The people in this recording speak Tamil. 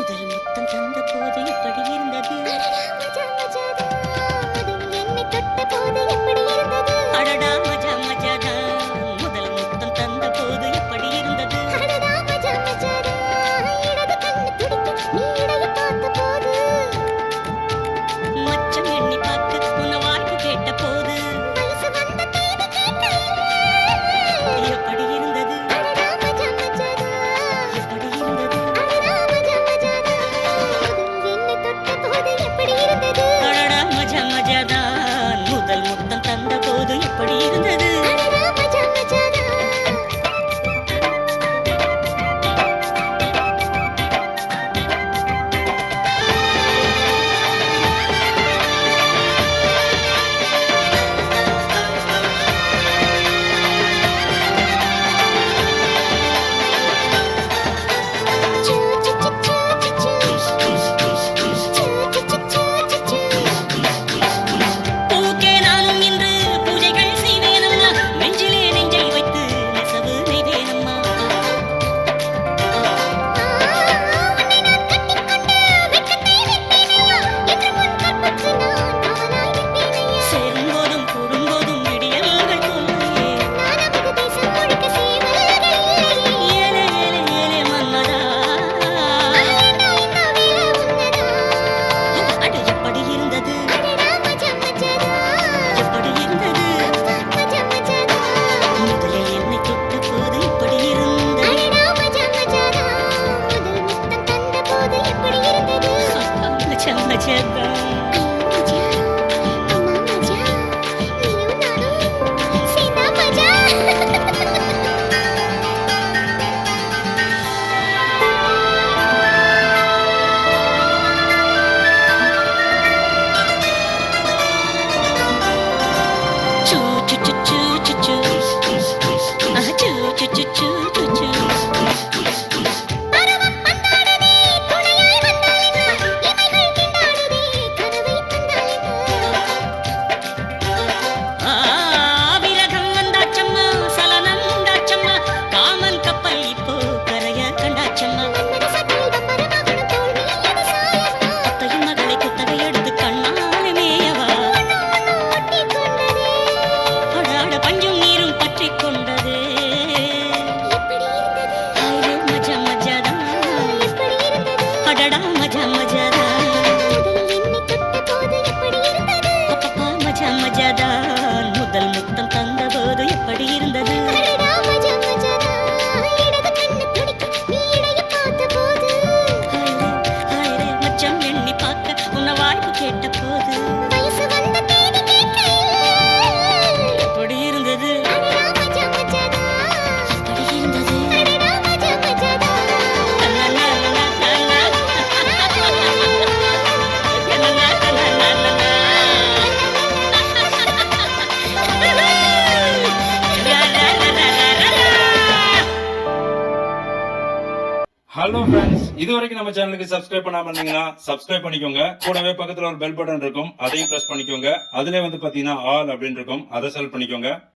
முதல் முத்தம் தந்த போது எப்படி இருந்தது? என்னை தொட்ட போது எப்படி இருந்தது? அடடா மஜா மஜாதா. முதல் முத்தம் தந்த போது எப்படி இருந்தது? அடடா மஜா மஜாதா. இடது கண்ணு துடிக்க நீ இடைய பார்த்த போது, மச்சம் எண்ணி பார்க்க உன்னை வாய்ப்பு கேட்ட போது, வயசு வந்த தேதி கேட்கையில் எப்படி இருந்தது? அடடா மஜா மஜாதா. எப்படி இருந்தது? அடடா மஜா மஜாதா. என்னை தொட்ட போது எப்படி இருந்தது? அடடா மஜா மஜாதா. முதல் முத்தம் தந்த போது எப்படி இருந்தது? அடடா மஜா மஜாதா. பூக்கே நானும் இன்று பூஜைகள் செய்வேனம்மா, நெஞ்சிலே நெஞ்சை வைத்து நெசவு நெய்வேனம்மா. உன்னை நான் கட்டிக்கொண்டு வெட்கத்தை விட்டேனம்மா, என்று உன் கற்புக்கு நான் காவலாய் நிற்பேனையா. சேரும்போதும் கூடும்போதும் விடியல்கள் தோன்றியே, நான் நமது தேசம் முழுக்க சேவல்கள் இல்லையே. ஏலே ஏலே ஏலே மன்மதா, என்ன என்ன வேலை உன்னதா. அட எப்படி இருந்தது? அடடா மஜா மஜாதா. எப்படி இருந்தது? மஜா மஜாதா. முதலில் என்னை தொட்ட போது எப்படி இருந்தது? அடடா மஜா மஜாதா. முதல் முத்தம் தந்த போது எப்படி இருந்தது? மஜா மஜாதா. மஜா அம்மா மஜா, நீயும் நானும் சேர்ந்தா மஜா. Choo choo choo choo choo choo. Choo choo choo choo choo choo. பருவம் வந்தாடுதே துணையாய் வந்தாள் என்ன, இமைகள் திண்டாடுதே கனவை தந்தாள் என்ன. விரகம் வந்தாச்சம்மா, சலனம் உண்டாச்சம்மா, காமன் கப்பல் இப்போ கரைய கண்டாச்சம்மா. மன்மத சட்டில் பம்பரமாகணும் தோல் மீது சாயவா, அத்தையும் மகளை குத்தகை எடுத்து கண்ணாலே மேயவா. ஒட்டி கொண்டதே, அடாட பஞ்சும் நீரும் பற்றி கொண்டதே. எப்படி இருந்தது? ஐயோ மஜா மஜாதா. எப்படி இருந்தது? அடடா மஜா மஜாதா. முதலில் என்னை தொட்ட போது எப்படி இருந்தது? அப்பப்பா மஜா மஜாதா. முதல் முத்தம் தந்த போது எப்படி இருந்தது? அடடா மஜா மஜாதா. இடது கண்ணு துடிக்க நீ இடைய பார்த்த போது, ஹாய்ரே மச்சம் எண்ணி பார்க்க உன்னை வாய்ப்பு கேட்ட போது, வயசு வந்த தேதி கேட்கையில் எப்படி இருந்தது? அடடா மஜா மஜாதா. எப்படி இருந்தது? அடடா மஜா மஜாதா. லலலா லலலா லலலா. லலலா லலலா லலலா. ஹலோ ஃப்ரெண்ட்ஸ், இது வரைக்கும் நம்ம சேனலுக்கு சப்ஸ்கிரைப் பண்ணாம இருந்தீங்கன்னா சப்ஸ்கிரைப் பண்ணிக்கோங்க. கூடவே பக்கத்துல ஒரு பெல் பட்டன் இருக்கும், அதையும் பிரஸ் பண்ணிக்கோங்க. அதுல வந்து பாத்தீங்கன்னா ஆல் அப்படின்னு இருக்கும், அதை செலக்ட் பண்ணிக்கோங்க.